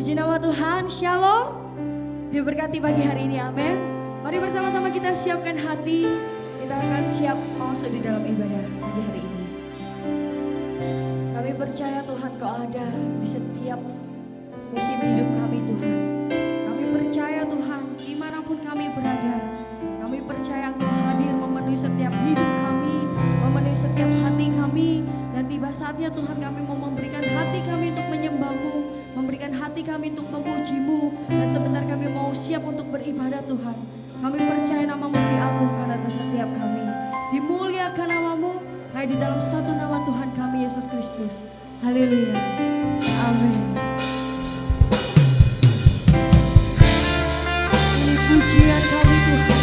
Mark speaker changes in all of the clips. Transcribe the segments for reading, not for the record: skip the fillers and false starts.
Speaker 1: Puji nama Tuhan, Shalom. Diberkati pagi hari ini, amin. Mari bersama-sama kita siapkan hati. Kita akan siap masuk di dalam ibadah pagi hari ini. Kami percaya Tuhan Kau ada di setiap musim hidup kami Tuhan. Kami percaya Tuhan dimanapun kami berada. Kami percaya Engkau hadir memenuhi setiap hidup kami, memenuhi setiap hati kami. Dan tiba saatnya Tuhan kami mau memberikan hati kami untuk menyembah-Mu, memberikan hati kami untuk memuji-Mu. Dan sebentar kami mau siap untuk beribadah Tuhan. Kami percaya nama-Mu diagungkan atas setiap kami. Dimuliakan nama-Mu, hanya di dalam satu nama Tuhan kami Yesus Kristus. Haleluya. Amin. Ini pujian kami Tuhan.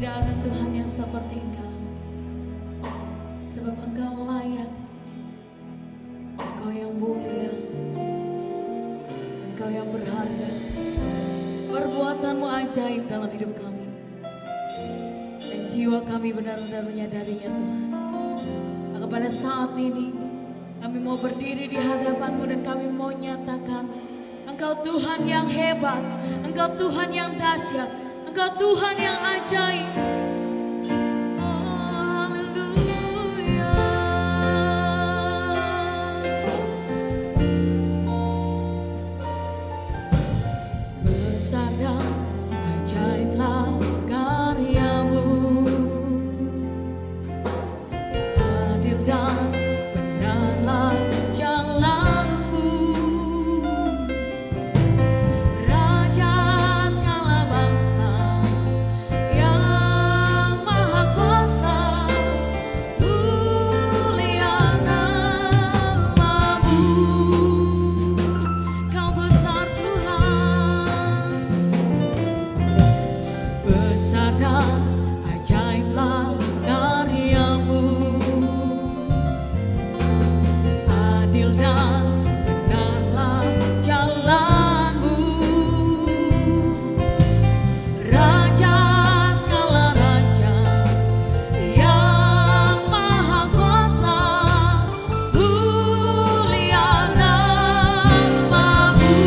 Speaker 1: tidak ada Tuhan yang seperti Engkau. Sebab Engkau layak, Engkau yang mulia, Engkau yang berharga. Perbuatanmu ajaib dalam hidup kami. Dan jiwa kami benar-benar menyadarinya Tuhan. Maka pada saat ini kami mau berdiri di hadapan-Mu dan kami mau nyatakan Engkau Tuhan yang hebat, Engkau Tuhan yang dahsyat, Engkau Tuhan yang ajaib. Haleluya. Besar dan ajaiblah karya-Mu, adil dan benarlah jalan-Mu. Raja segala bangsa yang maha kuasa, mulia nama-Mu. Kau besar Tuhan, besar dan ajaiblah karya-Mu, adil dan benarlah jalan-Mu. Raja segala raja yang maha kuasa, mulia nama-Mu.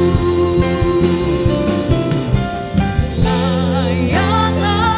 Speaker 1: Layaklah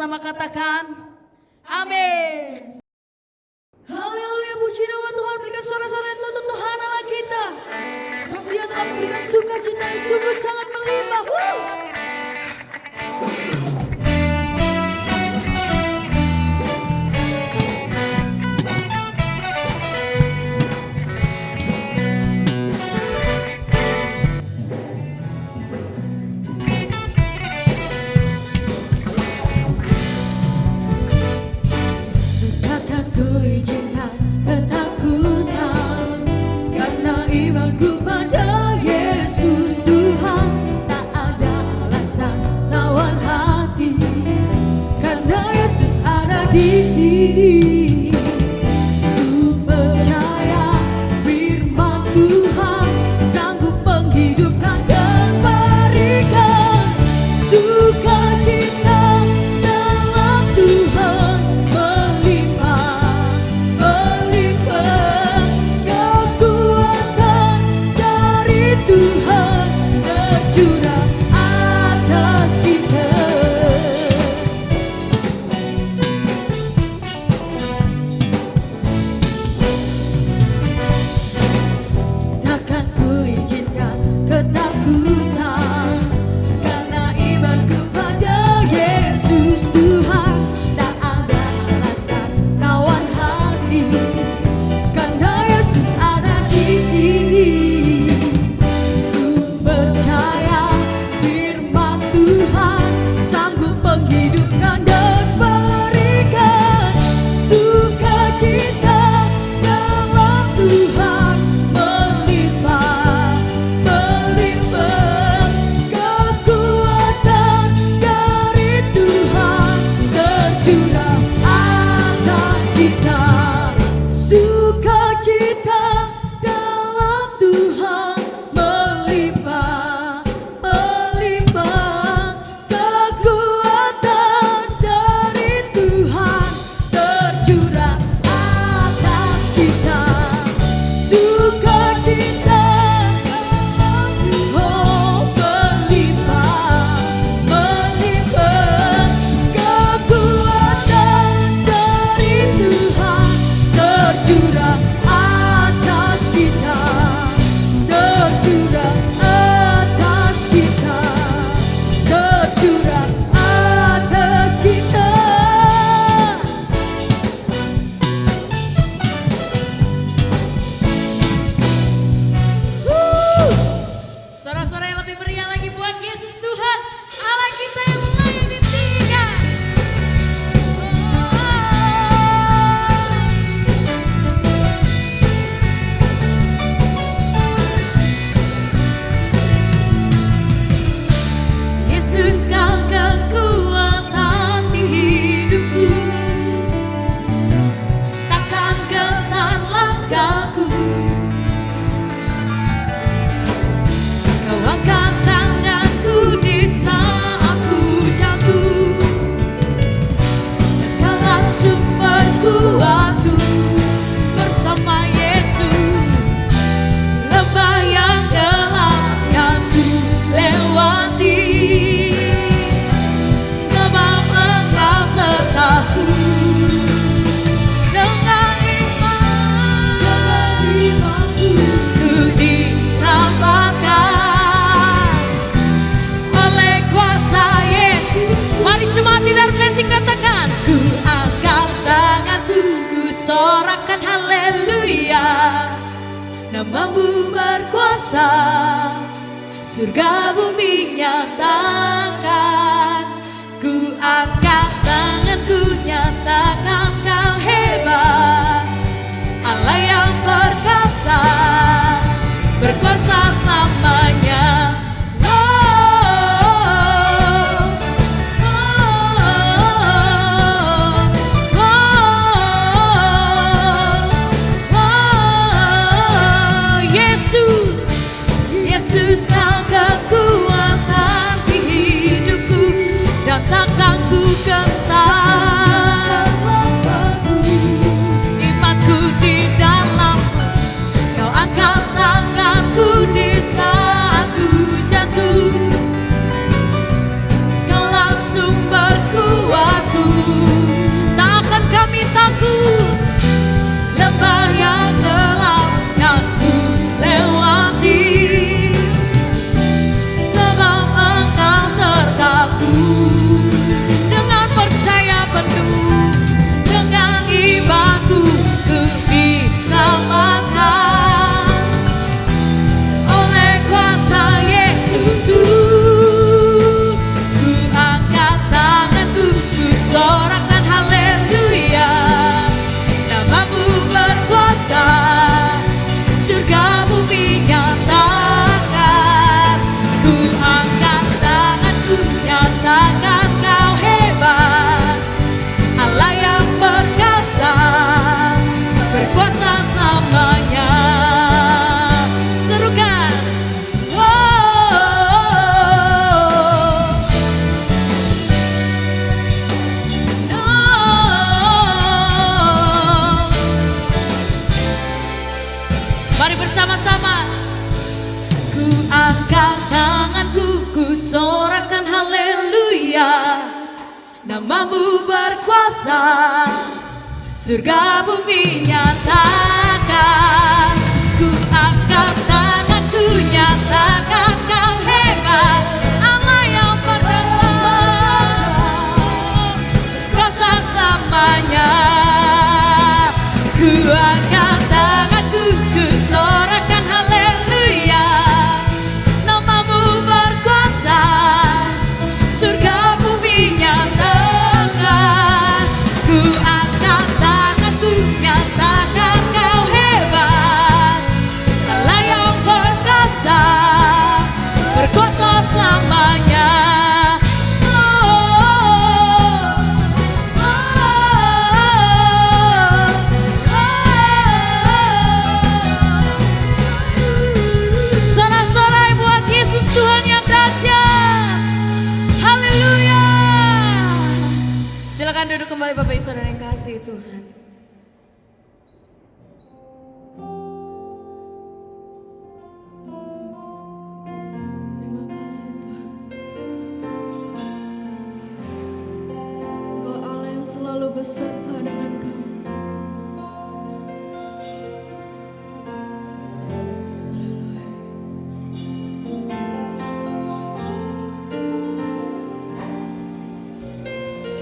Speaker 1: sama-sama katakan amin. Haleluya, puji nama Tuhan. Berikan suara-suara yang untuk Tuhan Allah kita. Sebab Dia telah memberikan sukacita yang sungguh sangat melimpah. Takkan ku izinkan ketakutan, karena imanku pada Yesus Tuhan. Tak ada alasan tawar hati, karena Yesus ada di sini. Ku percaya firman Tuhan sanggup menghidupkan dan berikan sukacita dalam Tuhan. Melimpah, melimpah kekuatan dari Tuhan tercurah atas kita. Takkan ku izinkan ketakutan, karena imanku pada Yesus Tuhan. Tak ada alasan tawar hati, karena Yesus ada di sini. Ku percaya firman Tuhan sanggup menghidupkan dan berikan sukacita dalam Tuhan. Melimpah, melimpah kekuatan dari Tuhan tercurah atas kita. Sukacita dalam Tuhan melimpah, melimpah kekuatan dari Tuhan tercurah atas kita. Sukacita, oh melimpah, melimpah kekuatan dari Tuhan tercurah atas kita, tercurah atas kita, tercurah atas kita. Suara-suara yang lebih meriah lagi buat Yesus Tuhan, Allah kita yang layak ditinggikan. Yesus, Kau kekuatan di hidupku, takkan gentar langkahku. Kau angkat tanganku di saat ku jatuh, Kaulah sumber kuatku. Bersama Yesus, lembah yang gelap kan ku lewati, sebab Engkau sertaku. Dengan imanku ku diselamatkan oleh kuasa Yesus. Mari semua tidak kasih katakan, ku angkat tanganku, ku sorakan haleluya. Namamu berkuasa, surga bumi nyatakan. Ku angkat tanganku, nyatakan Kau hebat, Allah yang perkasa, berkuasa selamanya. Yesus, Yesus, Kau kekuatan di hidupku, dan takkan ku gentar. Imanku di dalam, Kau angkat tanganku di sana. angkat tanganku, ku sorakan haleluya. Namamu berkuasa, surga bumi nyatakan. Ku angkat tanganku, nyatakan kau hebat, Allah yang perkasa, kuasa selamanya. Ku angkat tanganku, ku sorakan haleluya. Namamu berkuasa, surga bumi nyatakan. Ku angkat tanganku, nyatakan kau hebat, Allah yang perkasa, berkuasa selamanya. Sorak-sorai buat Yesus Tuhan yang dahsyat. Haleluya. Silakan duduk kembali Bapak Ibu Saudara yang kasih Tuhan. Terima kasih Tuhan. Engkau Allah yang selalu beserta dengan kami.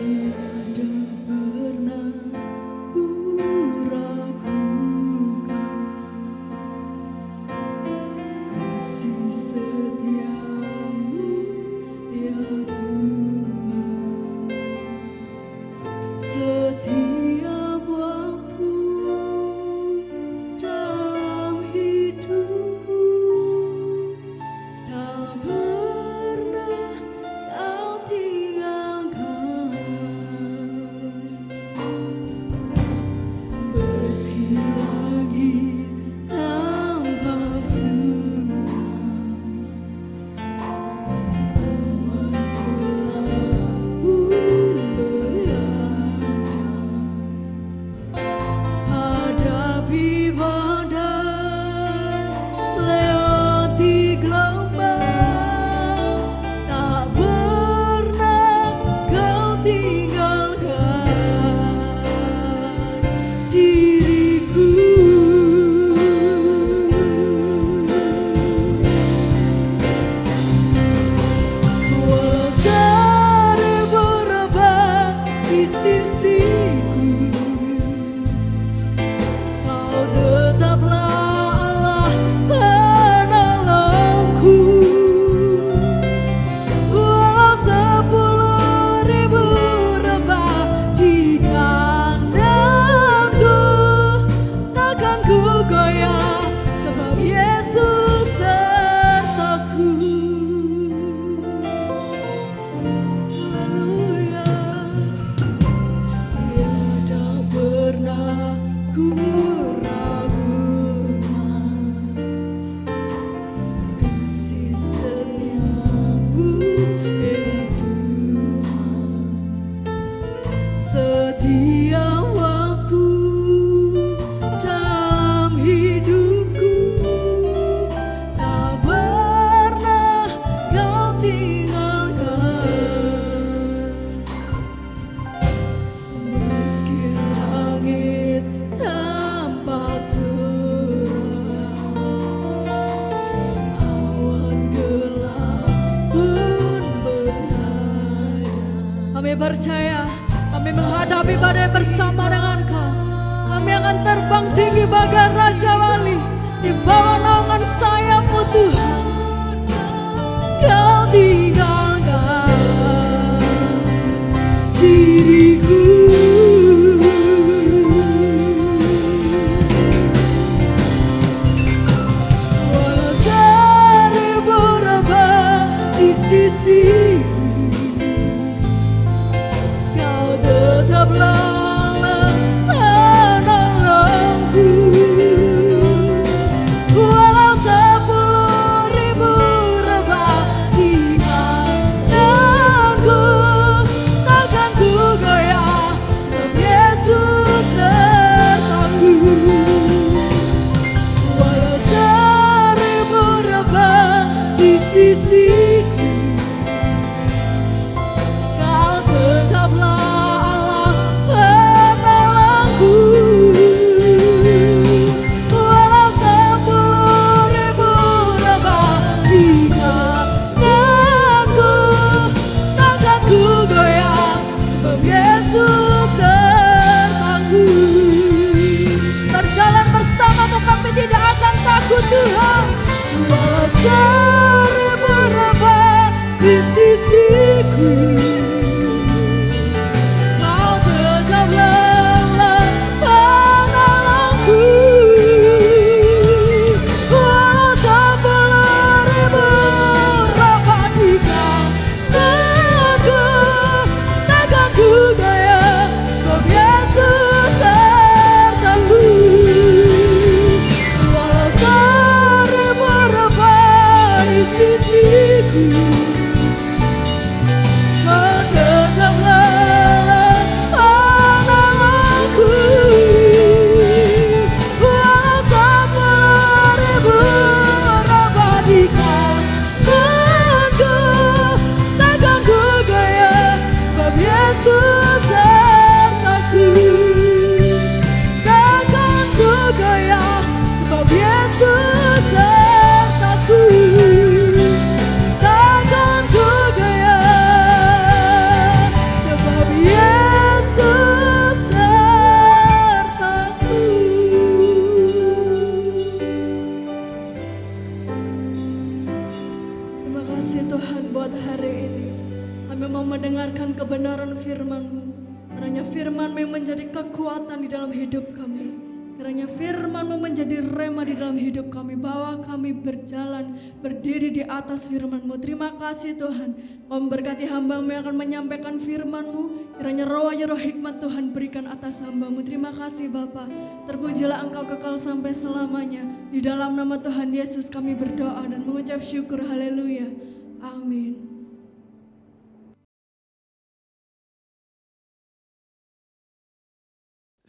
Speaker 2: Tiada pernah ku ragukan kasih setiamu ya Tuhan. Setiap waktu dalam hidupku tak pernah kau tinggalkan. Meski langit tampak suram, awan gelap pun berada. Hadapi badai, lewati gelombang, tak pernah kau tinggalkan diriku. Kuasa berabad di sisiku, kau tetaplah Allah penolongku. Walau 10.000 rebah di kandangku, takkan ku goyah sebab Yesus sertaku. Haleluya. Tiada pernah ku ragukan kasih setiamu ya Tuhan. Setiap waktu dalam hidupku tak pernah kau tinggalkan. Meski langit tampak suram, awan gelap pun berada. Kami percaya, kami menghadapi badai bersama dengan Kau. Kami akan terbang tinggi bagai Raja Wali di bawah naungan sayap-Mu Tuhan. Kau tinggalkan diriku. Walau 1000 rebah di sisiku, kau tetaplah Allah penolongku. Walau 10 sisiku. Kau tetaplah Allah penolongku. Walau 10.000 rebah di kananku, takkan ku goyah, sebab Yesus sertaku. Berjalan bersamamu kami tidak akan takut Tuhan. Walau 1000 rebah di sisiku, Kau tetaplah penolongku. Walau 10.000 rebah di kananku, takkan ku goyah, sebab Yesus sertaku. Walau 1000 rebah di sisiku, Kau tetaplah penolongku. Walau 10.000 rebah di kananku, takkan ku goyah, sebab Yesus sertaku. Takkan ku goyah, sebab Yesus sertaku. Takkan ku goyah, sebab Yesus sertaku. Terima kasih Tuhan buat hari ini. Kami mau mendengarkan kebenaran firman-Mu. Kiranya firman-Mu yang menjadi kekuatan di dalam hidup kami. Kiranya firman-Mu menjadi rema di dalam hidup kami. Bawa kami berjalan, berdiri di atas firman-Mu. Terima kasih Tuhan. Memberkati hamba-Mu yang akan menyampaikan firman-Mu. Kiranya roh hikmat Tuhan berikan atas hamba-Mu. Terima kasih Bapa. Terpujilah Engkau kekal sampai selamanya. Di dalam nama Tuhan Yesus kami berdoa dan mengucap syukur. Haleluya. Amin.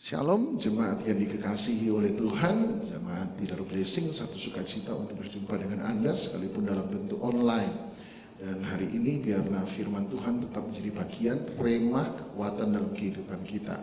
Speaker 3: Shalom, jemaat yang dikasihi oleh Tuhan, jemaat di Daru Blessing, satu sukacita untuk berjumpa dengan Anda sekalipun dalam bentuk online. Dan hari ini biarlah firman Tuhan tetap menjadi bagian remah kekuatan dalam kehidupan kita.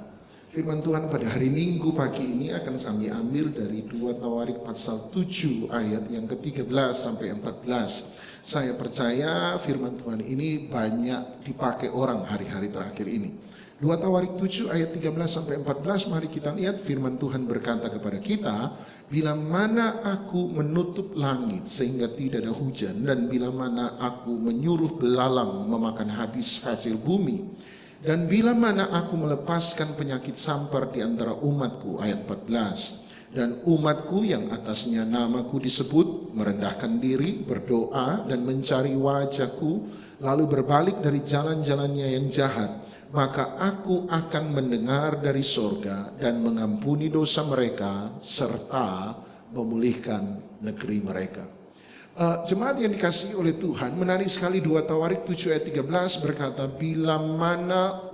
Speaker 3: Firman Tuhan pada hari Minggu pagi ini akan kami ambil dari 2 Tawarik pasal 7 ayat yang ke-13 sampai 14. Saya percaya firman Tuhan ini banyak dipakai orang hari-hari terakhir ini. 2 Tawarik 7 ayat 13 sampai 14, mari kita lihat firman Tuhan berkata kepada kita, bila mana aku menutup langit sehingga tidak ada hujan, dan bila mana aku menyuruh belalang memakan habis hasil bumi, dan bila mana aku melepaskan penyakit sampar di antara umatku, ayat 14, dan umatku yang atasnya namaku disebut merendahkan diri, berdoa dan mencari wajahku, lalu berbalik dari jalan-jalannya yang jahat, maka aku akan mendengar dari sorga dan mengampuni dosa mereka serta memulihkan negeri mereka. Jemaat yang dikasihi oleh Tuhan, menarik sekali 2 Tawarik 7 ayat 13 berkata, bila mana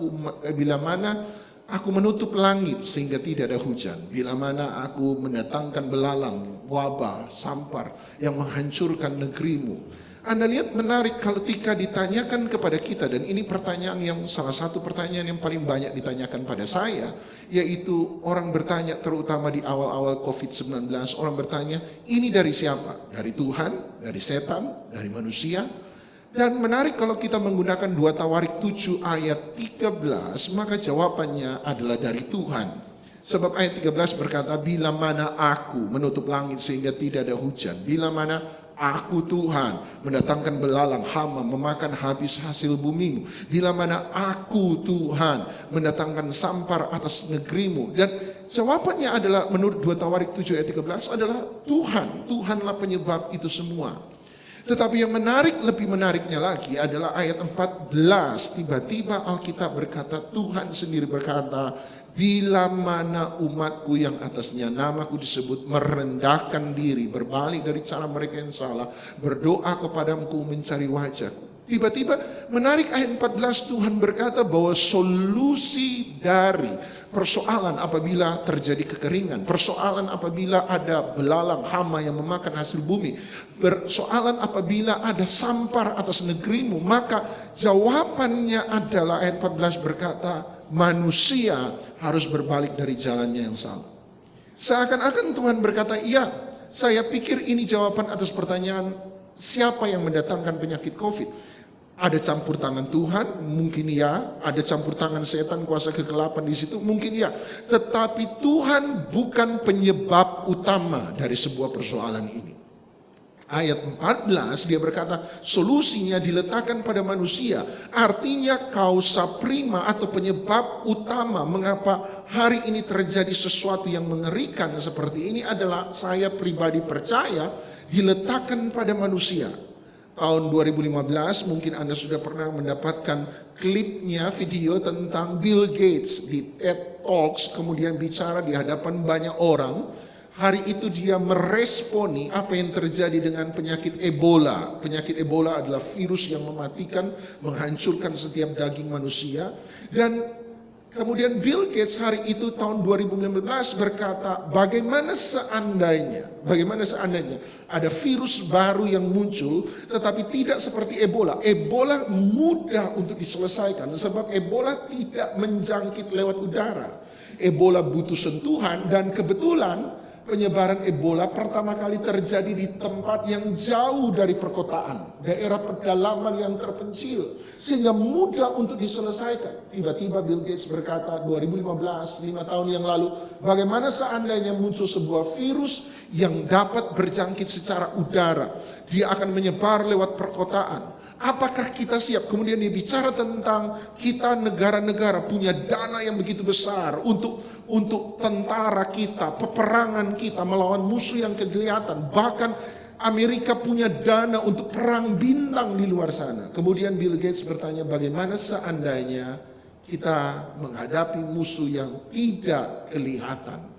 Speaker 3: aku menutup langit sehingga tidak ada hujan, bila mana aku mendatangkan belalang, wabah, sampar yang menghancurkan negerimu. Anda lihat menarik ketika ditanyakan kepada kita, dan ini pertanyaan yang salah satu pertanyaan yang paling banyak ditanyakan pada saya, yaitu orang bertanya terutama di awal-awal COVID-19, orang bertanya, ini dari siapa? Dari Tuhan, dari setan, dari manusia? Dan menarik kalau kita menggunakan 2 Tawarik 7 ayat 13, maka jawabannya adalah dari Tuhan. Sebab ayat 13 berkata, bila mana aku menutup langit sehingga tidak ada hujan, bila mana aku Tuhan mendatangkan belalang hama memakan habis hasil bumimu, bila mana aku Tuhan mendatangkan sampar atas negerimu. Dan jawabannya adalah menurut 2 Tawarik 7 ayat 13 adalah Tuhan. Tuhanlah penyebab itu semua. Tetapi yang menarik, lebih menariknya lagi adalah ayat 14. Tiba-tiba Alkitab berkata, Tuhan sendiri berkata, bila mana umatku yang atasnya namaku disebut merendahkan diri, berbalik dari cara mereka yang salah, berdoa kepadaku, mencari wajahku. Tiba-tiba menarik ayat 14, Tuhan berkata bahwa solusi dari persoalan apabila terjadi kekeringan, persoalan apabila ada belalang hama yang memakan hasil bumi, persoalan apabila ada sampar atas negerimu, maka jawabannya adalah ayat 14 berkata, manusia harus berbalik dari jalannya yang salah. Seakan-akan Tuhan berkata, iya, saya pikir ini jawaban atas pertanyaan siapa yang mendatangkan penyakit COVID. Ada campur tangan Tuhan, mungkin ya. Ada campur tangan setan, kuasa kegelapan di situ, mungkin ya. Tetapi Tuhan bukan penyebab utama dari sebuah persoalan ini. Ayat 14 dia berkata solusinya diletakkan pada manusia. Artinya kausa prima atau penyebab utama mengapa hari ini terjadi sesuatu yang mengerikan seperti ini adalah, saya pribadi percaya, diletakkan pada manusia. Tahun 2015 mungkin Anda sudah pernah mendapatkan klipnya, video tentang Bill Gates di TED Talks, kemudian bicara di hadapan banyak orang. Hari itu dia meresponi apa yang terjadi dengan penyakit Ebola. Penyakit Ebola adalah virus yang mematikan, menghancurkan setiap daging manusia. Dan kemudian Bill Gates hari itu tahun 2015 berkata, bagaimana seandainya ada virus baru yang muncul tetapi tidak seperti Ebola. Ebola mudah untuk diselesaikan sebab Ebola tidak menjangkit lewat udara. Ebola butuh sentuhan, dan kebetulan penyebaran Ebola pertama kali terjadi di tempat yang jauh dari perkotaan, daerah pedalaman yang terpencil, sehingga mudah untuk diselesaikan. Tiba-tiba Bill Gates berkata 2015, 5 tahun yang lalu, bagaimana seandainya muncul sebuah virus yang dapat berjangkit secara udara, dia akan menyebar lewat perkotaan. Apakah kita siap? Kemudian dia bicara tentang kita negara-negara punya dana yang begitu besar untuk tentara kita, peperangan kita melawan musuh yang kelihatan. Bahkan Amerika punya dana untuk perang bintang di luar sana. Kemudian Bill Gates bertanya, bagaimana seandainya kita menghadapi musuh yang tidak kelihatan?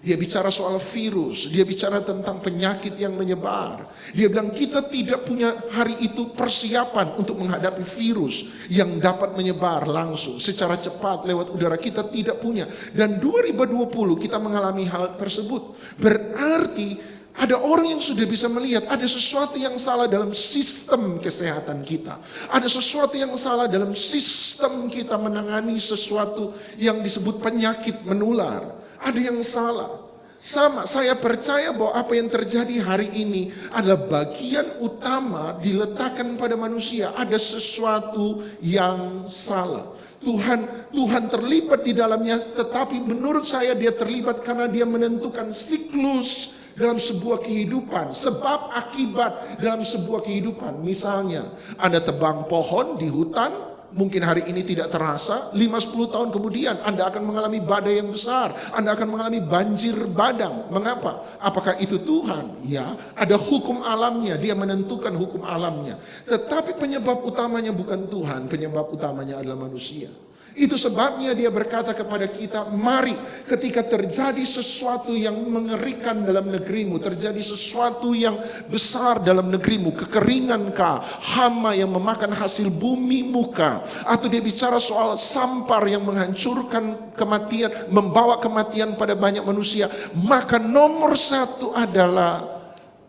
Speaker 3: Dia bicara soal virus, dia bicara tentang penyakit yang menyebar. Dia bilang kita tidak punya hari itu persiapan untuk menghadapi virus yang dapat menyebar langsung secara cepat lewat udara, kita tidak punya. Dan 2020 kita mengalami hal tersebut. Berarti ada orang yang sudah bisa melihat ada sesuatu yang salah dalam sistem kesehatan kita. Ada sesuatu yang salah dalam sistem kita menangani sesuatu yang disebut penyakit menular. Ada yang salah. Sama, saya percaya bahwa apa yang terjadi hari ini adalah bagian utama diletakkan pada manusia. Ada sesuatu yang salah. Tuhan terlibat di dalamnya, tetapi menurut saya dia terlibat karena dia menentukan siklus dalam sebuah kehidupan, sebab akibat dalam sebuah kehidupan. Misalnya, Anda tebang pohon di hutan, mungkin hari ini tidak terasa, 5-10 tahun kemudian Anda akan mengalami badai yang besar, Anda akan mengalami banjir bandang. Mengapa? Apakah itu Tuhan? Ya, ada hukum alamnya, dia menentukan hukum alamnya. Tetapi penyebab utamanya bukan Tuhan, penyebab utamanya adalah manusia. Itu sebabnya dia berkata kepada kita, mari ketika terjadi sesuatu yang mengerikan dalam negerimu, terjadi sesuatu yang besar dalam negerimu, kekeringan kah, hama yang memakan hasil bumi muka, atau dia bicara soal sampar yang menghancurkan kematian, membawa kematian pada banyak manusia, maka nomor satu adalah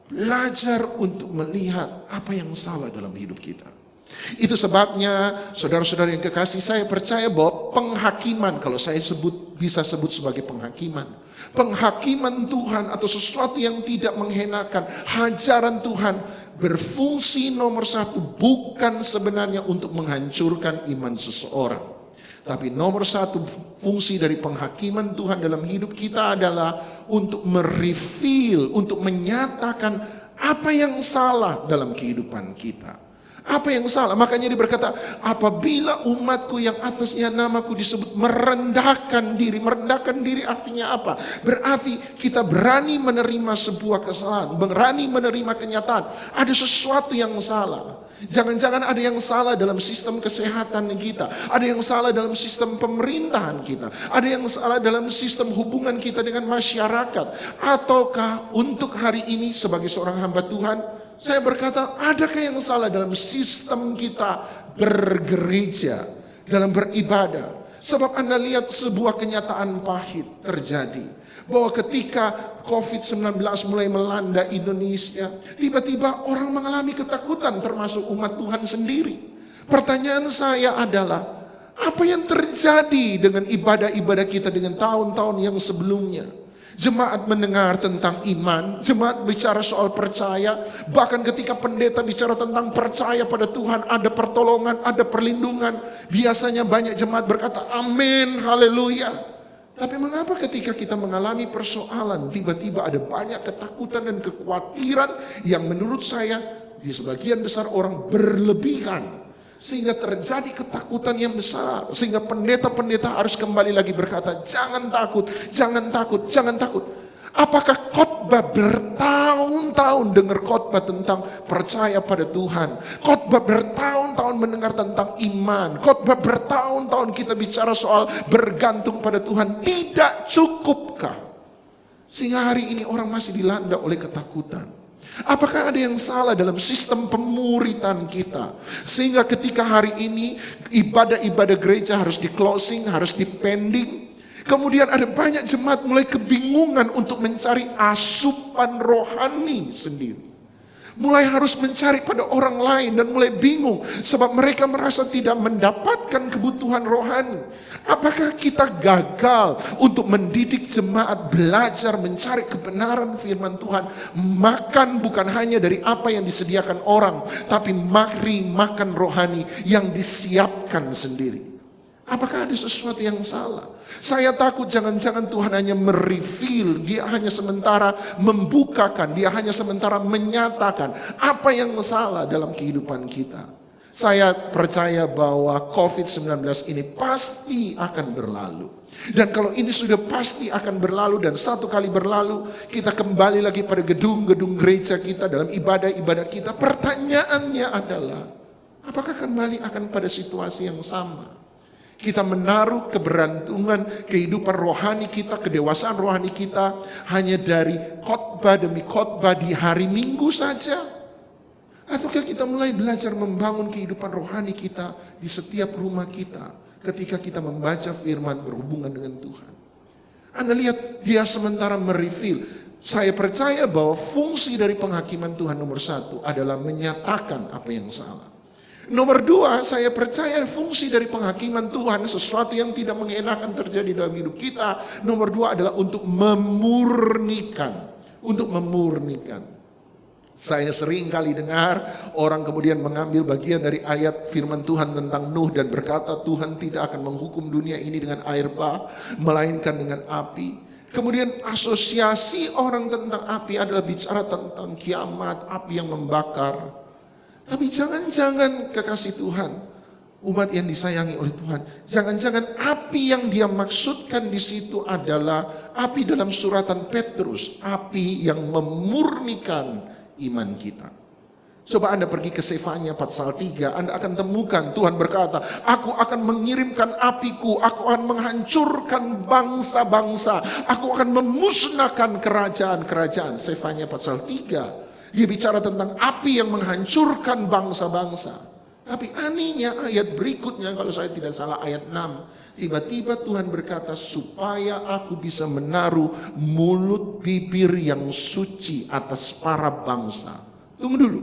Speaker 3: belajar untuk melihat apa yang salah dalam hidup kita. Itu sebabnya saudara-saudara yang kekasih, saya percaya bahwa penghakiman, kalau saya bisa sebut sebagai penghakiman Tuhan atau sesuatu yang tidak menghenakan, hajaran Tuhan berfungsi nomor satu bukan sebenarnya untuk menghancurkan iman seseorang, tapi nomor satu fungsi dari penghakiman Tuhan dalam hidup kita adalah untuk mereveal, untuk menyatakan apa yang salah dalam kehidupan kita. Apa yang salah? Makanya dia berkata, apabila umatku yang atasnya namaku disebut merendahkan diri. Merendahkan diri artinya apa? Berarti kita berani menerima sebuah kesalahan, berani menerima kenyataan ada sesuatu yang salah. Jangan-jangan ada yang salah dalam sistem kesehatan kita, ada yang salah dalam sistem pemerintahan kita, ada yang salah dalam sistem hubungan kita dengan masyarakat. Ataukah untuk hari ini sebagai seorang hamba Tuhan, saya berkata, adakah yang salah dalam sistem kita bergereja, dalam beribadah? Sebab Anda lihat sebuah kenyataan pahit terjadi. Bahwa ketika COVID-19 mulai melanda Indonesia, tiba-tiba orang mengalami ketakutan termasuk umat Tuhan sendiri. Pertanyaan saya adalah, apa yang terjadi dengan ibadah-ibadah kita dengan tahun-tahun yang sebelumnya? Jemaat mendengar tentang iman, jemaat bicara soal percaya, bahkan ketika pendeta bicara tentang percaya pada Tuhan, ada pertolongan, ada perlindungan. Biasanya banyak jemaat berkata, amin, haleluya. Tapi mengapa ketika kita mengalami persoalan, tiba-tiba ada banyak ketakutan dan kekhawatiran yang menurut saya di sebagian besar orang berlebihan. Sehingga terjadi ketakutan yang besar. Sehingga pendeta-pendeta harus kembali lagi berkata, jangan takut, jangan takut, jangan takut. Apakah khotbah bertahun-tahun dengar khotbah tentang percaya pada Tuhan, khotbah bertahun-tahun mendengar tentang iman, khotbah bertahun-tahun kita bicara soal bergantung pada Tuhan, tidak cukupkah? Sehingga hari ini orang masih dilanda oleh ketakutan. Apakah ada yang salah dalam sistem pemuritan kita? Sehingga ketika hari ini ibadah-ibadah gereja harus di closing, harus di pending. Kemudian ada banyak jemaat mulai kebingungan untuk mencari asupan rohani sendiri. Mulai harus mencari pada orang lain dan mulai bingung sebab mereka merasa tidak mendapatkan kebutuhan rohani. Apakah kita gagal untuk mendidik jemaat belajar mencari kebenaran firman Tuhan? Makan bukan hanya dari apa yang disediakan orang, tapi mari makan rohani yang disiapkan sendiri. Apakah ada sesuatu yang salah? Saya takut jangan-jangan Tuhan hanya mereveal, dia hanya sementara membukakan, dia hanya sementara menyatakan apa yang salah dalam kehidupan kita. Saya percaya bahwa COVID-19 ini pasti akan berlalu. Dan kalau ini sudah pasti akan berlalu dan satu kali berlalu, kita kembali lagi pada gedung-gedung gereja kita dalam ibadah-ibadah kita. Pertanyaannya adalah, apakah kembali akan pada situasi yang sama? Kita menaruh kebergantungan kehidupan rohani kita, kedewasaan rohani kita hanya dari khotbah demi khotbah di hari Minggu saja? Ataukah kita mulai belajar membangun kehidupan rohani kita di setiap rumah kita ketika kita membaca firman berhubungan dengan Tuhan? Anda lihat dia sementara mereveal. Saya percaya bahwa fungsi dari penghakiman Tuhan nomor satu adalah menyatakan apa yang salah. Nomor dua, saya percaya fungsi dari penghakiman Tuhan, sesuatu yang tidak mengenakan terjadi dalam hidup kita. Nomor dua adalah untuk memurnikan. Untuk memurnikan. Saya sering kali dengar orang kemudian mengambil bagian dari ayat firman Tuhan tentang Nuh dan berkata Tuhan tidak akan menghukum dunia ini dengan air bah, melainkan dengan api. Kemudian asosiasi orang tentang api adalah bicara tentang kiamat, api yang membakar. Tapi jangan-jangan kekasih Tuhan, umat yang disayangi oleh Tuhan, jangan-jangan api yang dia maksudkan di situ adalah api dalam suratan Petrus, api yang memurnikan iman kita. Coba Anda pergi ke Sefanya pasal 3, Anda akan temukan Tuhan berkata, aku akan mengirimkan apiku, aku akan menghancurkan bangsa-bangsa, aku akan memusnahkan kerajaan-kerajaan. Sefanya pasal 3. Dia bicara tentang api yang menghancurkan bangsa-bangsa. Tapi anehnya ayat berikutnya, kalau saya tidak salah ayat 6. Tiba-tiba Tuhan berkata, supaya aku bisa menaruh mulut bibir yang suci atas para bangsa. Tunggu dulu.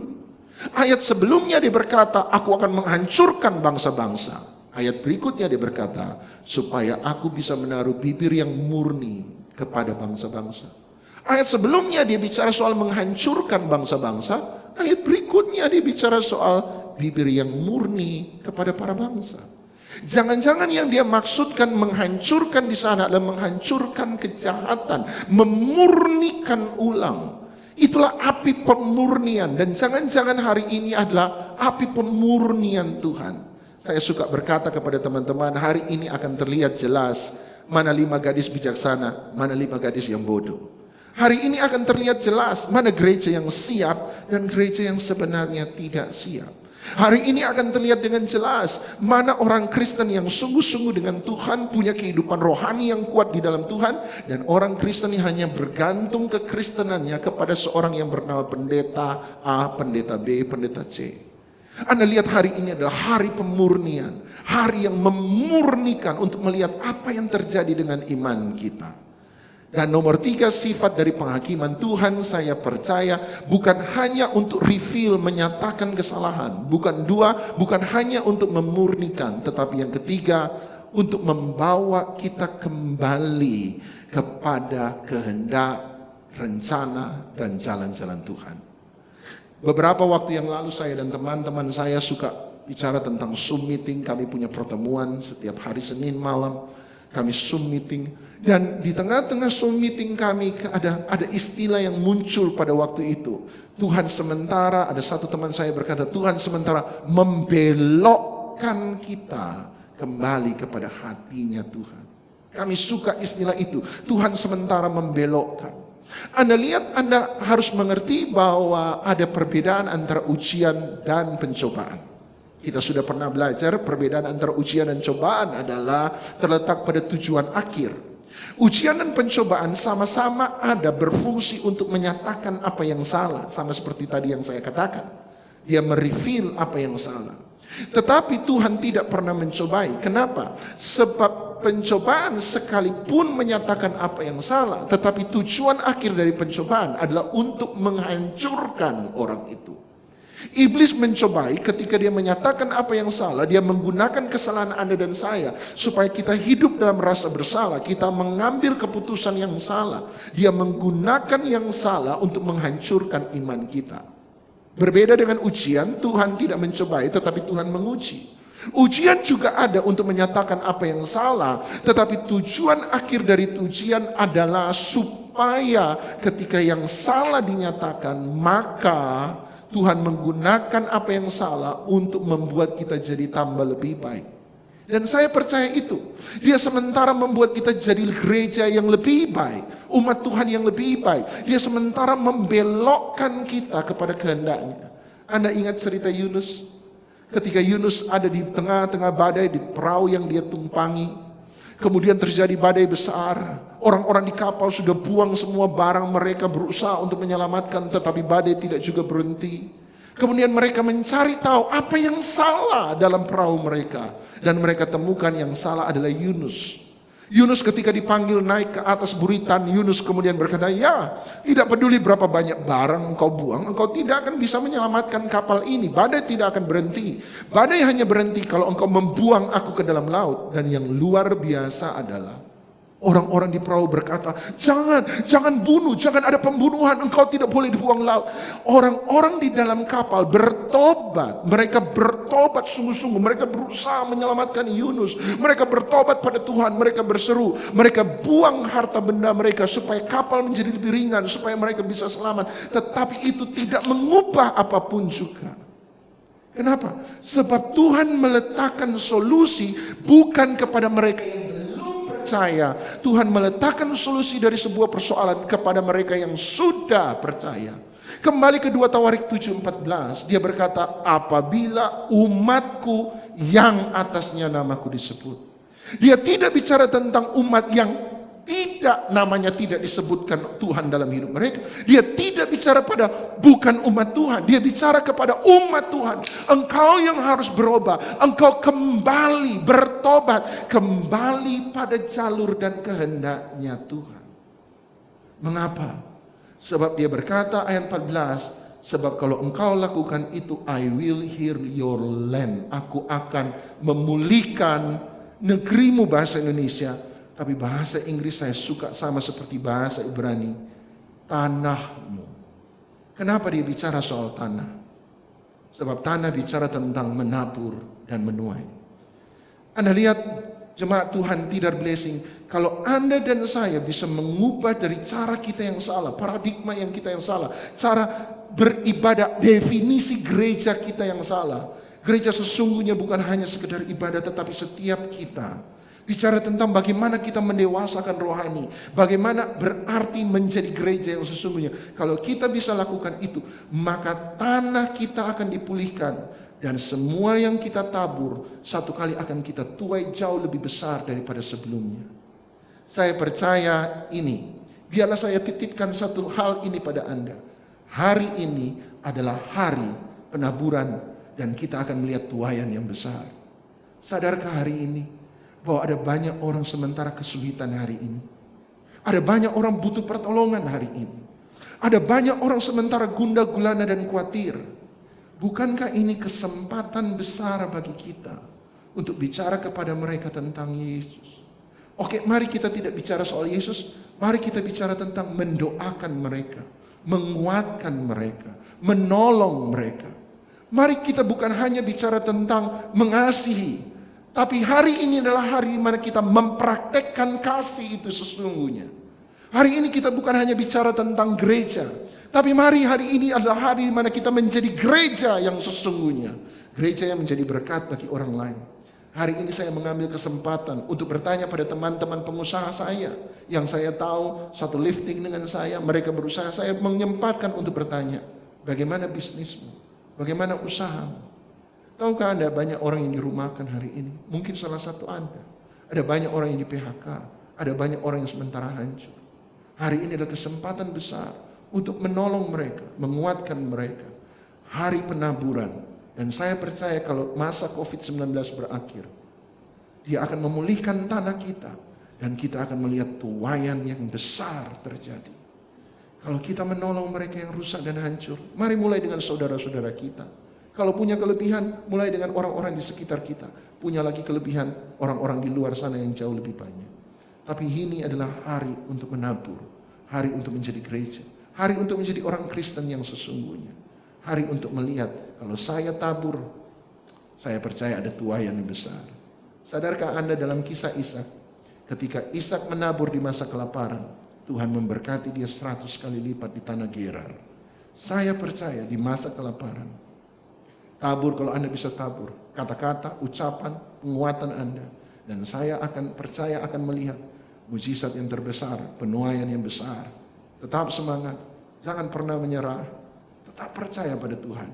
Speaker 3: Ayat sebelumnya dia berkata, aku akan menghancurkan bangsa-bangsa. Ayat berikutnya dia berkata, supaya aku bisa menaruh bibir yang murni kepada bangsa-bangsa. Ayat sebelumnya dia bicara soal menghancurkan bangsa-bangsa. Ayat berikutnya dia bicara soal bibir yang murni kepada para bangsa. Jangan-jangan yang dia maksudkan menghancurkan di sana adalah menghancurkan kejahatan, memurnikan ulang. Itulah api pemurnian, dan jangan-jangan hari ini adalah api pemurnian Tuhan. Saya suka berkata kepada teman-teman, hari ini akan terlihat jelas mana 5 gadis bijaksana, mana 5 gadis yang bodoh. Hari ini akan terlihat jelas mana gereja yang siap dan gereja yang sebenarnya tidak siap. Hari ini akan terlihat dengan jelas mana orang Kristen yang sungguh-sungguh dengan Tuhan, punya kehidupan rohani yang kuat di dalam Tuhan, dan orang Kristen yang hanya bergantung kekristenannya kepada seorang yang bernama pendeta A, pendeta B, pendeta C. Anda lihat hari ini adalah hari pemurnian, hari yang memurnikan untuk melihat apa yang terjadi dengan iman kita. Dan nomor 3, sifat dari penghakiman Tuhan, saya percaya bukan hanya untuk reveal, menyatakan kesalahan. Bukan hanya untuk memurnikan, tetapi yang ketiga, untuk membawa kita kembali kepada kehendak, rencana, dan jalan-jalan Tuhan. Beberapa waktu yang lalu saya dan teman-teman saya suka bicara tentang Zoom meeting. Kami punya pertemuan setiap hari Senin malam. Kami Zoom meeting. Dan di tengah-tengah Zoom meeting kami ada istilah yang muncul pada waktu itu. Tuhan sementara, ada satu teman saya berkata, Tuhan sementara membelokkan kita kembali kepada hatinya Tuhan. Kami suka istilah itu. Tuhan sementara membelokkan. Anda lihat, Anda harus mengerti bahwa ada perbedaan antara ujian dan pencobaan. Kita sudah pernah belajar perbedaan antara ujian dan cobaan adalah terletak pada tujuan akhir. Ujian dan pencobaan sama-sama ada berfungsi untuk menyatakan apa yang salah. Sama seperti tadi yang saya katakan. Dia mereveal apa yang salah. Tetapi Tuhan tidak pernah mencobai. Kenapa? Sebab pencobaan sekalipun menyatakan apa yang salah, tetapi tujuan akhir dari pencobaan adalah untuk menghancurkan orang itu. Iblis mencobai ketika dia menyatakan apa yang salah, dia menggunakan kesalahan Anda dan saya supaya kita hidup dalam rasa bersalah, kita mengambil keputusan yang salah. Dia menggunakan yang salah untuk menghancurkan iman kita. Berbeda dengan ujian, Tuhan tidak mencobai tetapi Tuhan menguji. Ujian juga ada untuk menyatakan apa yang salah, tetapi tujuan akhir dari ujian adalah supaya ketika yang salah dinyatakan, maka Tuhan menggunakan apa yang salah untuk membuat kita jadi tambah lebih baik. Dan saya percaya itu. Dia sementara membuat kita jadi gereja yang lebih baik, umat Tuhan yang lebih baik. Dia sementara membelokkan kita kepada kehendaknya. Anda ingat cerita Yunus? Ketika Yunus ada di tengah-tengah badai, di perahu yang dia tumpangi, kemudian terjadi badai besar. Orang-orang di kapal sudah buang semua barang mereka, berusaha untuk menyelamatkan, tetapi badai tidak juga berhenti. Kemudian mereka mencari tahu apa yang salah dalam perahu mereka. Dan mereka temukan yang salah adalah Yunus. Yunus ketika dipanggil naik ke atas buritan, Yunus kemudian berkata, ya, tidak peduli berapa banyak barang engkau buang, engkau tidak akan bisa menyelamatkan kapal ini. Badai tidak akan berhenti. Badai hanya berhenti kalau engkau membuang aku ke dalam laut. Dan yang luar biasa adalah orang-orang di perahu berkata, jangan bunuh, jangan ada pembunuhan, engkau tidak boleh dibuang laut. Orang-orang di dalam kapal bertobat, mereka bertobat sungguh-sungguh, mereka berusaha menyelamatkan Yunus, mereka bertobat pada Tuhan, mereka berseru, mereka buang harta benda mereka supaya kapal menjadi lebih ringan, supaya mereka bisa selamat. Tetapi itu tidak mengubah apapun juga. Kenapa? Sebab Tuhan meletakkan solusi bukan kepada mereka yang percaya. Tuhan meletakkan solusi dari sebuah persoalan kepada mereka yang sudah percaya. Kembali ke 2 Tawarik 7:14, dia berkata, apabila umatku yang atasnya namaku disebut. Dia tidak bicara tentang umat yang namanya tidak disebutkan Tuhan dalam hidup mereka. Dia tidak bicara pada bukan umat Tuhan. Dia bicara kepada umat Tuhan. Engkau yang harus berubah. Engkau kembali bertobat. Kembali pada jalur dan kehendaknya Tuhan. Mengapa? Sebab dia berkata ayat 14. Sebab kalau engkau lakukan itu, I will heal your land. Aku akan memulihkan negerimu, bahasa Indonesia. Tapi bahasa Inggris saya suka sama seperti bahasa Ibrani. Tanahmu. Kenapa dia bicara soal tanah? Sebab tanah bicara tentang menabur dan menuai. Anda lihat jemaat Tuhan tidak blessing. Kalau Anda dan saya bisa mengubah dari cara kita yang salah, paradigma yang kita yang salah, cara beribadah, definisi gereja kita yang salah. Gereja sesungguhnya bukan hanya sekedar ibadah, tetapi setiap kita Bicara tentang bagaimana kita mendewasakan rohani. Bagaimana berarti menjadi gereja yang sesungguhnya. Kalau kita bisa lakukan itu, maka tanah kita akan dipulihkan. Dan semua yang kita tabur, satu kali akan kita tuai jauh lebih besar daripada sebelumnya. Saya percaya ini. Biarlah saya titipkan satu hal ini pada Anda. Hari ini adalah hari penaburan dan kita akan melihat tuaian yang besar. Sadarkah hari ini bahwa ada banyak orang sementara kesulitan hari ini? Ada banyak orang butuh pertolongan hari ini. Ada banyak orang sementara gundah gulana dan khawatir. Bukankah ini kesempatan besar bagi kita untuk bicara kepada mereka tentang Yesus? Oke, mari kita tidak bicara soal Yesus. Mari kita bicara tentang mendoakan mereka, menguatkan mereka, menolong mereka. Mari kita bukan hanya bicara tentang mengasihi, tapi hari ini adalah hari di mana kita mempraktekkan kasih itu sesungguhnya. Hari ini kita bukan hanya bicara tentang gereja, tapi mari hari ini adalah hari di mana kita menjadi gereja yang sesungguhnya. Gereja yang menjadi berkat bagi orang lain. Hari ini saya mengambil kesempatan untuk bertanya pada teman-teman pengusaha saya yang saya tahu satu lifting dengan saya, mereka berusaha, saya menyempatkan untuk bertanya, bagaimana bisnismu? Bagaimana usahamu? Tahukah Anda banyak orang yang dirumahkan hari ini? Mungkin salah satu Anda. Ada banyak orang yang di PHK, ada banyak orang yang sementara hancur. Hari ini adalah kesempatan besar untuk menolong mereka, menguatkan mereka. Hari penaburan. Dan saya percaya kalau masa COVID-19 berakhir, Dia akan memulihkan tanah kita. Dan kita akan melihat tuaian yang besar terjadi. Kalau kita menolong mereka yang rusak dan hancur, mari mulai dengan saudara-saudara kita. Kalau punya kelebihan, mulai dengan orang-orang di sekitar kita. Punya lagi kelebihan orang-orang di luar sana yang jauh lebih banyak. Tapi ini adalah hari untuk menabur. Hari untuk menjadi gereja. Hari untuk menjadi orang Kristen yang sesungguhnya. Hari untuk melihat, kalau saya tabur, saya percaya ada tuaian yang besar. Sadarkah Anda dalam kisah Ishak? Ketika Ishak menabur di masa kelaparan, Tuhan memberkati dia 100 kali lipat di tanah Gerar. Saya percaya di masa kelaparan, tabur kalau Anda bisa tabur, kata-kata, ucapan, penguatan Anda. Dan saya akan percaya akan melihat mujizat yang terbesar, penuaian yang besar. Tetap semangat, jangan pernah menyerah. Tetap percaya pada Tuhan.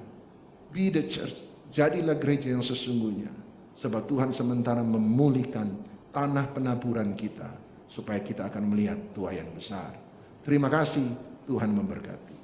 Speaker 3: Be the church. Jadilah gereja yang sesungguhnya. Sebab Tuhan sementara memulihkan tanah penaburan kita. Supaya kita akan melihat tuaian besar. Terima kasih, Tuhan memberkati.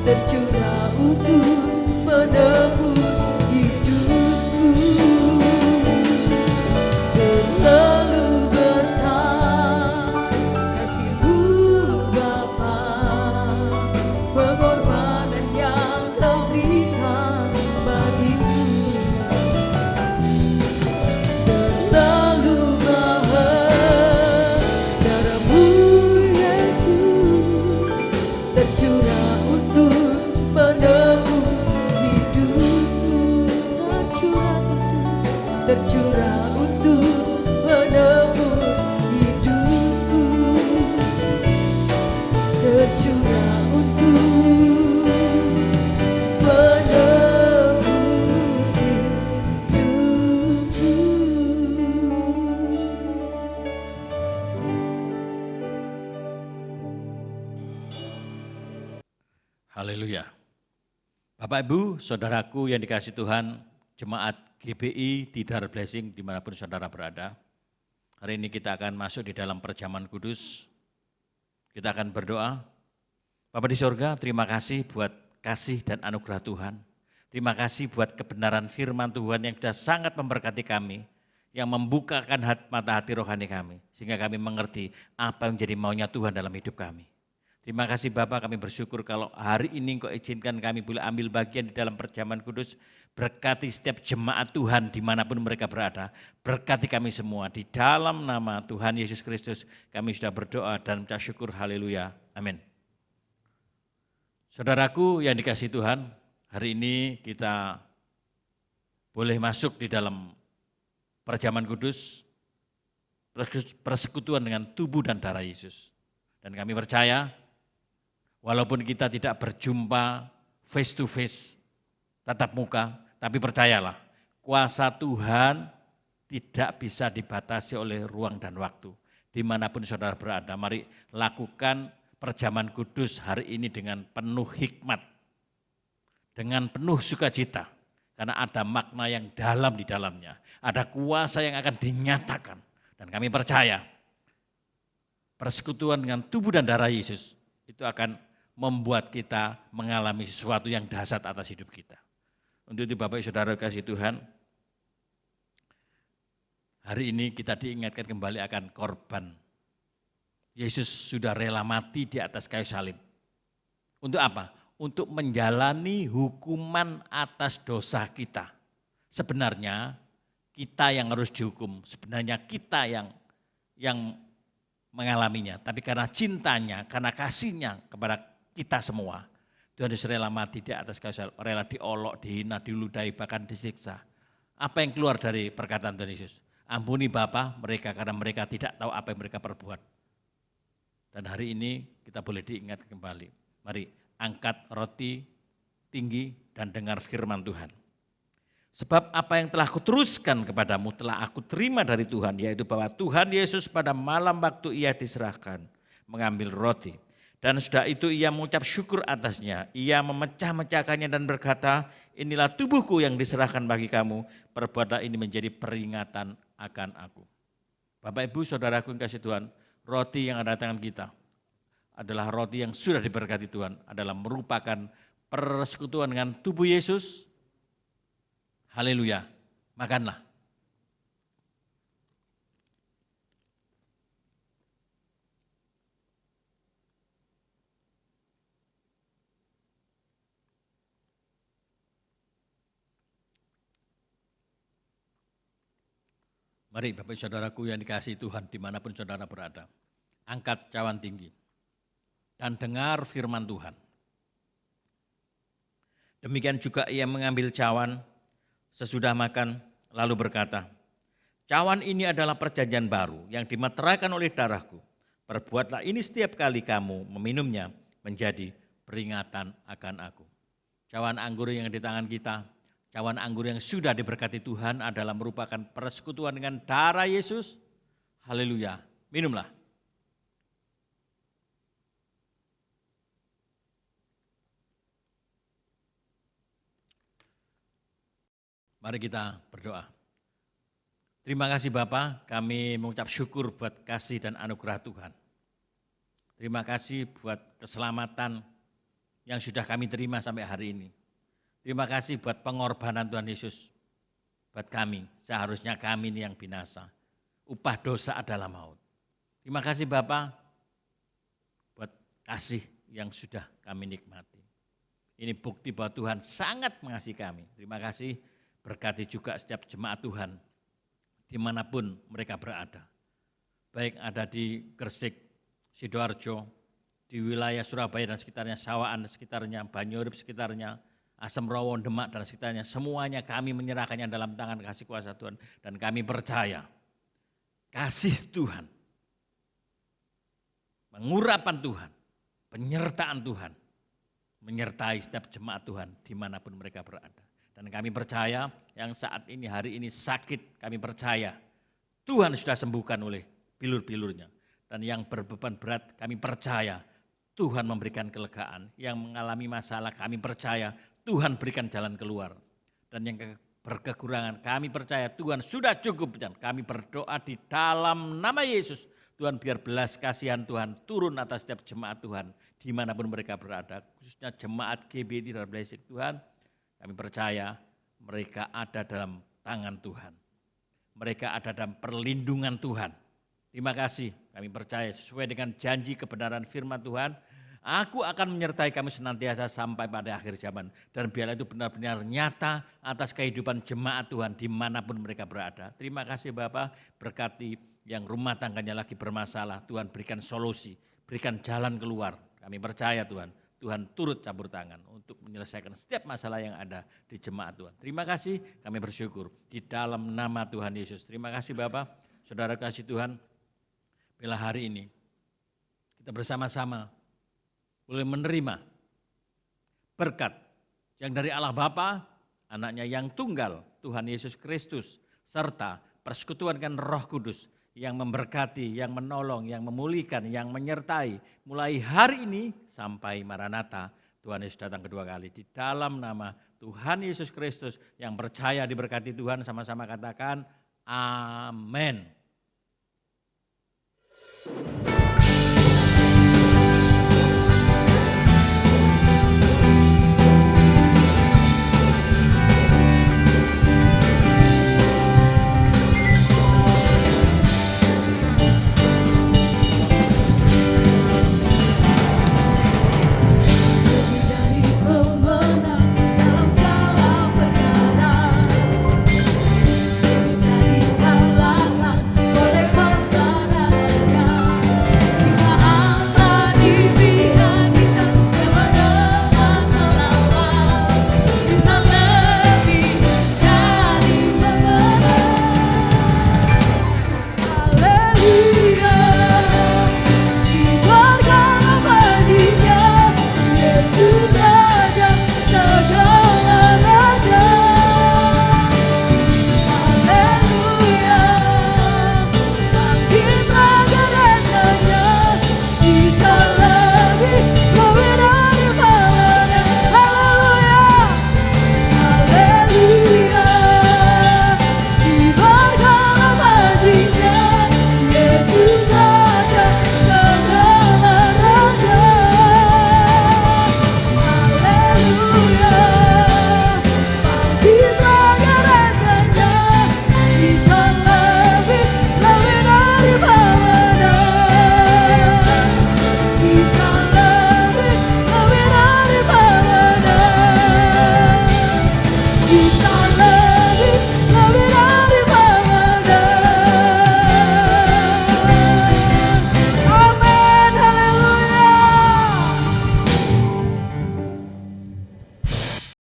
Speaker 2: Tercurah
Speaker 4: Haleluya. Bapak Ibu, saudaraku yang dikasihi Tuhan, jemaat GBI Tidar Blessing dimanapun saudara berada. Hari ini kita akan masuk di dalam perjamuan kudus. Kita akan berdoa. Bapa di sorga, terima kasih buat kasih dan anugerah Tuhan. Terima kasih buat kebenaran firman Tuhan yang sudah sangat memberkati kami, yang membukakan mata hati rohani kami, sehingga kami mengerti apa yang menjadi maunya Tuhan dalam hidup kami. Terima kasih Bapak, kami bersyukur kalau hari ini Engkau izinkan kami boleh ambil bagian di dalam perjamuan kudus. Berkati setiap jemaat Tuhan dimanapun mereka berada. Berkati kami semua. Di dalam nama Tuhan Yesus Kristus kami sudah berdoa dan mengucap syukur. Haleluya. Amin. Saudaraku yang dikasihi Tuhan, hari ini kita boleh masuk di dalam perjamuan kudus, persekutuan dengan tubuh dan darah Yesus. Dan kami percaya, walaupun kita tidak berjumpa face to face, tatap muka, tapi percayalah, kuasa Tuhan tidak bisa dibatasi oleh ruang dan waktu. Dimanapun saudara berada, mari lakukan perjamuan kudus hari ini dengan penuh hikmat, dengan penuh sukacita, karena ada makna yang dalam di dalamnya, ada kuasa yang akan dinyatakan. Dan kami percaya, persekutuan dengan tubuh dan darah Yesus itu akan membuat kita mengalami sesuatu yang dahsyat atas hidup kita. Untuk itu Bapak Saudara kasih Tuhan, hari ini kita diingatkan kembali akan korban. Yesus sudah rela mati di atas kayu salib. Untuk apa? Untuk menjalani hukuman atas dosa kita. Sebenarnya kita yang harus dihukum, sebenarnya kita yang mengalaminya. Tapi karena cintanya, karena kasihnya kepada kita semua, Tuhan Yesus rela mati di atas kayu salib, rela diolok, dihina, diludahi, bahkan disiksa. Apa yang keluar dari perkataan Tuhan Yesus? Ampuni Bapa mereka karena mereka tidak tahu apa yang mereka perbuat. Dan hari ini kita boleh diingat kembali. Mari angkat roti tinggi dan dengar firman Tuhan. Sebab apa yang telah kuteruskan kepadamu telah aku terima dari Tuhan, yaitu bahwa Tuhan Yesus pada malam waktu ia diserahkan mengambil roti. Dan sudah itu ia mengucap syukur atasnya. Ia memecah-mecahkannya dan berkata, inilah tubuhku yang diserahkan bagi kamu. Perbuatlah ini menjadi peringatan akan aku. Bapak Ibu saudaraku yang kasih Tuhan, roti yang ada di tangan kita adalah roti yang sudah diberkati Tuhan. Adalah merupakan persekutuan dengan tubuh Yesus. Haleluya, makanlah. Mari Bapak Saudaraku yang dikasihi Tuhan dimanapun saudara berada, angkat cawan tinggi dan dengar firman Tuhan. Demikian juga ia mengambil cawan sesudah makan lalu berkata, cawan ini adalah perjanjian baru yang dimeteraikan oleh darahku. Perbuatlah ini setiap kali kamu meminumnya menjadi peringatan akan aku. Cawan anggur yang di tangan kita, cawan anggur yang sudah diberkati Tuhan adalah merupakan persekutuan dengan darah Yesus. Haleluya, minumlah. Mari kita berdoa. Terima kasih Bapa, kami mengucap syukur buat kasih dan anugerah Tuhan. Terima kasih buat keselamatan yang sudah kami terima sampai hari ini. Terima kasih buat pengorbanan Tuhan Yesus buat kami. Seharusnya kami ini yang binasa. Upah dosa adalah maut. Terima kasih Bapa buat kasih yang sudah kami nikmati. Ini bukti bahwa Tuhan sangat mengasihi kami. Terima kasih, berkati juga setiap jemaat Tuhan dimanapun mereka berada. Baik ada di Gresik, Sidoarjo, di wilayah Surabaya dan sekitarnya, Sawaan dan sekitarnya, Banyurip sekitarnya, Asem Rowo, Demak dan sekitarnya, semuanya kami menyerahkannya dalam tangan kasih kuasa Tuhan. Dan kami percaya kasih Tuhan, pengurapan Tuhan, penyertaan Tuhan, menyertai setiap jemaat Tuhan dimanapun mereka berada. Dan kami percaya yang saat ini, hari ini sakit, kami percaya Tuhan sudah sembuhkan oleh bilur-bilurnya. Dan yang berbeban berat kami percaya Tuhan memberikan kelegaan. Yang mengalami masalah kami percaya Tuhan berikan jalan keluar. Dan yang berkekurangan kami percaya Tuhan sudah cukup. Dan kami berdoa di dalam nama Yesus. Tuhan biar belas kasihan Tuhan turun atas setiap jemaat Tuhan dimanapun mereka berada. Khususnya jemaat GBI Tidar Blessing Tuhan. Kami percaya mereka ada dalam tangan Tuhan. Mereka ada dalam perlindungan Tuhan. Terima kasih, kami percaya sesuai dengan janji kebenaran firman Tuhan. Aku akan menyertai kamu senantiasa sampai pada akhir zaman. Dan biarlah itu benar-benar nyata atas kehidupan jemaat Tuhan dimanapun mereka berada. Terima kasih Bapak, berkati yang rumah tangganya lagi bermasalah. Tuhan berikan solusi, berikan jalan keluar. Kami percaya Tuhan, Tuhan turut campur tangan untuk menyelesaikan setiap masalah yang ada di jemaat Tuhan. Terima kasih, kami bersyukur di dalam nama Tuhan Yesus. Terima kasih Bapak, saudara kasih Tuhan. Bila hari ini kita bersama-sama boleh menerima berkat yang dari Allah Bapa, anaknya yang tunggal, Tuhan Yesus Kristus, serta persekutuan Roh Kudus yang memberkati, yang menolong, yang memulihkan, yang menyertai mulai hari ini sampai Maranatha. Tuhan Yesus datang kedua kali. Di dalam nama Tuhan Yesus Kristus yang percaya diberkati Tuhan, sama-sama katakan amin.